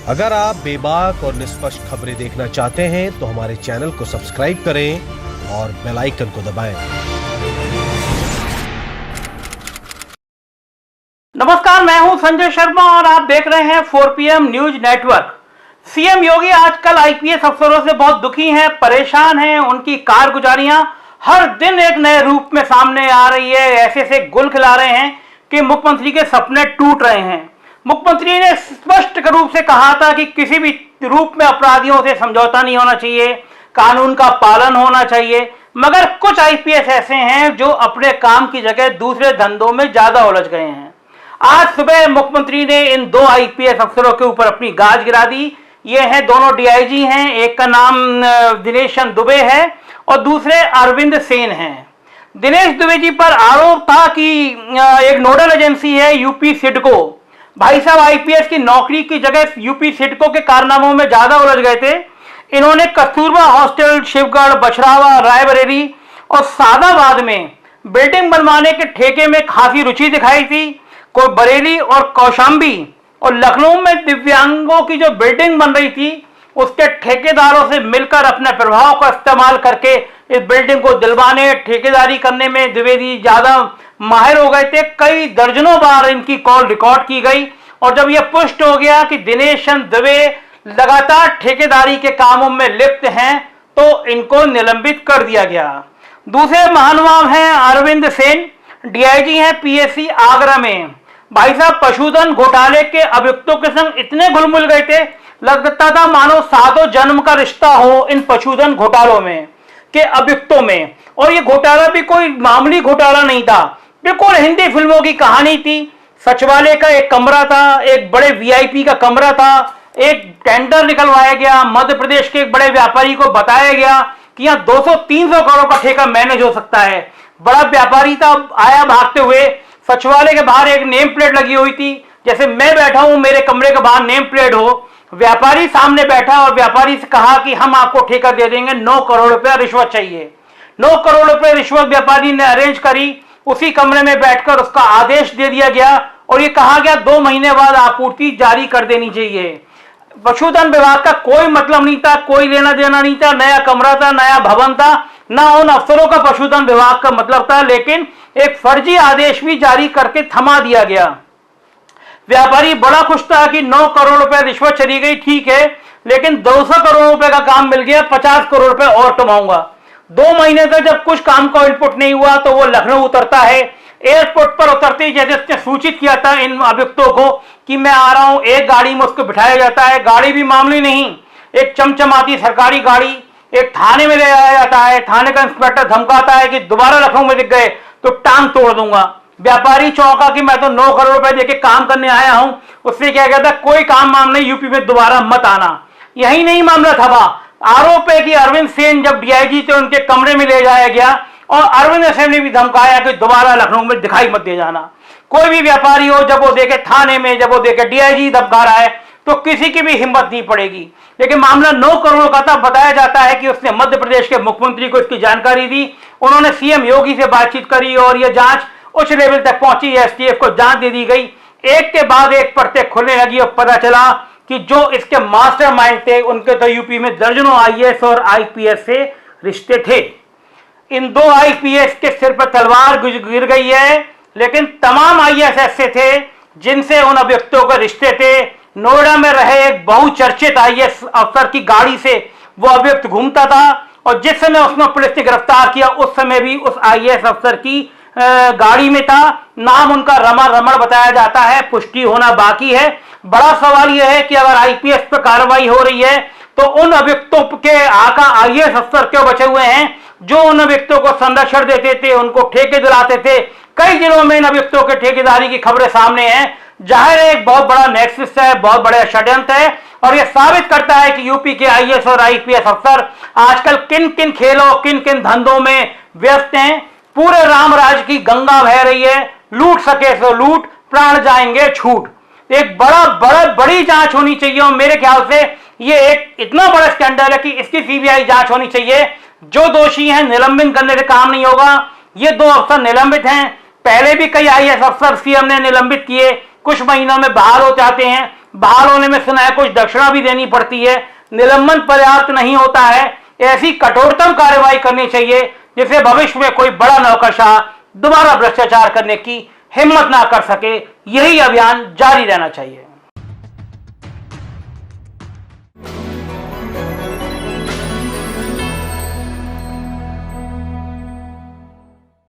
अगर आप बेबाक और निष्पक्ष खबरें देखना चाहते हैं तो हमारे चैनल को सब्सक्राइब करें और बेल आइकन को दबाएं। नमस्कार, मैं हूं संजय शर्मा और आप देख रहे हैं 4 PM न्यूज नेटवर्क। सीएम योगी आजकल आईपीएस अफसरों से बहुत दुखी हैं, परेशान हैं। उनकी कारगुजारियां हर दिन एक नए रूप में सामने आ रही है। ऐसे ऐसे गुल खिला रहे हैं कि मुख्यमंत्री के सपने टूट रहे हैं। मुख्यमंत्री ने स्पष्ट रूप से कहा था कि किसी भी रूप में अपराधियों से समझौता नहीं होना चाहिए, कानून का पालन होना चाहिए। मगर कुछ आईपीएस ऐसे हैं जो अपने काम की जगह दूसरे धंधों में ज्यादा उलझ गए हैं। आज सुबह मुख्यमंत्री ने इन 2 आईपीएस अफसरों के ऊपर अपनी गाज गिरा दी। ये हैं, दोनों डीआईजी हैं। एक का नाम दिनेश दुबे है और दूसरे अरविंद सेन हैं। दिनेश दुबे जी पर आरोप था कि एक नोडल एजेंसी है यूपी सिडको। भाई साहब आईपीएस की नौकरी की जगह यूपी सिडको के कारनामों में ज्यादा उलझ गए थे। इन्होंने कस्तूरबा हॉस्टल, शिवगढ़, बछरावा, रायबरेली और सादाबाद में बिल्डिंग बनवाने के ठेके में खासी रुचि दिखाई थी। कोई बरेली और कौशाम्बी और लखनऊ में दिव्यांगों की जो बिल्डिंग बन रही थी उसके ठेकेदारों से मिलकर अपने प्रभाव का इस्तेमाल करके इस बिल्डिंग को दिलवाने, ठेकेदारी करने में द्विवेदी ज्यादा माहिर हो गए थे। कई दर्जनों बार इनकी कॉल रिकॉर्ड की गई और जब यह पुष्ट हो गया कि दिनेश दुबे लगातार ठेकेदारी के कामों में लिप्त हैं तो इनको निलंबित कर दिया गया। दूसरे महानुभाव हैं अरविंद सेन, डीआईजी हैं पीएससी आगरा में। भाई साहब पशुधन घोटाले के अभियुक्तों के संग इतने घुल-मिल गए थे, लगता था मानो सातों जन्म का रिश्ता हो इन पशुधन घोटालों में के अभियुक्तों में। और ये घोटाला भी कोई मामूली घोटाला नहीं था, बिल्कुल हिंदी फिल्मों की कहानी थी। सचिवालय का एक कमरा था, एक बड़े वीआईपी का कमरा था, एक टेंडर निकलवाया गया। मध्य प्रदेश के एक बड़े व्यापारी को बताया गया कि यहाँ 200-300 करोड़ का ठेका मैनेज हो सकता है। बड़ा व्यापारी था, आया भागते हुए। सचिवालय के बाहर एक नेम प्लेट लगी हुई थी, जैसे मैं बैठा हूं मेरे कमरे के बाहर नेम प्लेट हो। व्यापारी सामने बैठा और व्यापारी से कहा कि हम आपको ठेका दे देंगे, 9 करोड़ रुपया रिश्वत चाहिए। 9 करोड़ रुपए रिश्वत व्यापारी ने अरेंज करी। उसी कमरे में बैठकर उसका आदेश दे दिया गया और ये कहा गया 2 महीने बाद आपूर्ति जारी कर देनी चाहिए। पशुधन विभाग का कोई मतलब नहीं था, कोई लेना देना नहीं था। नया कमरा था, नया भवन था, ना उन अफसरों का पशुधन विभाग का मतलब था, लेकिन एक फर्जी आदेश भी जारी करके थमा दिया गया। व्यापारी बड़ा खुश था कि 9 करोड़ रुपए रिश्वत चली गई, ठीक है, लेकिन 200 करोड़ रुपए का काम मिल गया, 50 करोड़ रुपए और कमाऊंगा। 2 महीने तक जब कुछ काम का इनपुट नहीं हुआ तो वो लखनऊ उतरता है। एयरपोर्ट पर उतरते ही जैसे उसने सूचित किया था इन अभियुक्तों को कि मैं आ रहा हूं, एक गाड़ी में उसको बिठाया जाता है। गाड़ी भी मामूली नहीं, एक चमचमाती सरकारी गाड़ी। एक थाने में ले जाया जाता है। थाने का इंस्पेक्टर धमकाता है कि दोबारा लखनऊ में दिख गए तो टांग तोड़ दूंगा। व्यापारी चौंका कि मैं तो 9 करोड़ रुपए देके काम करने आया हूं। उसने क्या कहता, कोई काम वाम नहीं, यूपी में दोबारा मत आना। यही नहीं मामला था। आरोप है कि अरविंद सेन जब डीआईजी थे उनके कमरे में ले जाया गया और अरविंद सेन ने भी धमकाया कि दोबारा लखनऊ में दिखाई मत दे जाना। कोई भी व्यापारी हो, जब वो देखे थाने में, जब वो देखे डीआईजी धमका रहा है तो किसी की भी हिम्मत नहीं पड़ेगी। लेकिन मामला 9 करोड़ का था। बताया जाता है कि उसने मध्य प्रदेश के मुख्यमंत्री को इसकी जानकारी दी। उन्होंने सीएम योगी से बातचीत करी और यह जांच उच्च लेवल तक पहुंची। एसटीएफ को जांच दे दी गई। एक के बाद एक परतें खुलने लगी और पता चला कि जो इसके मास्टरमाइंड थे उनके तो यूपी में दर्जनों आईएएस और आईपीएस से रिश्ते थे। इन 2 आईपीएस के सिर पर तलवार गिर गई है, लेकिन तमाम आईएएस ऐसे थे जिनसे उन अभियुक्तों के रिश्ते थे। नोएडा में रहे एक बहुचर्चित आईएएस अफसर की गाड़ी से वो अभियुक्त घूमता था और जिस समय उसने पुलिस ने गिरफ्तार किया उस समय भी उस आईएएस अफसर की गाड़ी में था। नाम उनका रमा रमण बताया जाता है, पुष्टि होना बाकी है। बड़ा सवाल यह है कि अगर आईपीएस पर कार्रवाई हो रही है तो उन अभियुक्तों के आका आईएएस अफसर क्यों बचे हुए हैं जो उन अभियुक्तों को संरक्षण देते थे, उनको ठेके दिलाते थे। कई जिलों में इन अभियुक्तों के ठेकेदारी की खबरें सामने हैं। जाहिर है एक बहुत बड़ा नेक्सस है, बहुत बड़ा षड्यंत्र है और यह साबित करता है कि यूपी के आईएएस और आईपीएस अफसर आजकल किन किन खेलों, किन किन धंधों में व्यस्त हैं। पूरे रामराज की गंगा बह रही है, लूट सके सो लूट, प्राण जाएंगे छूट। एक बड़ी जांच होनी चाहिए और मेरे ख्याल से ये एक इतना बड़ा स्कैंडल है कि इसकी सीबीआई जांच होनी चाहिए। जो दोषी हैं निलंबित करने से काम नहीं होगा। ये 2 अफसर निलंबित हैं। पहले भी कई आईएएस अफसर सीएम ने निलंबित किए, कुछ महीनों में बहाल हो जाते हैं। बहाल होने में सुना है कुछ दक्षिणा भी देनी पड़ती है, निलंबन पर्याप्त नहीं होता है। ऐसी कठोरतम कार्रवाई करनी चाहिए जिससे भविष्य में कोई बड़ा नौकरशाह दोबारा भ्रष्टाचार करने की हिम्मत ना कर सके। यही अभियान जारी रहना चाहिए।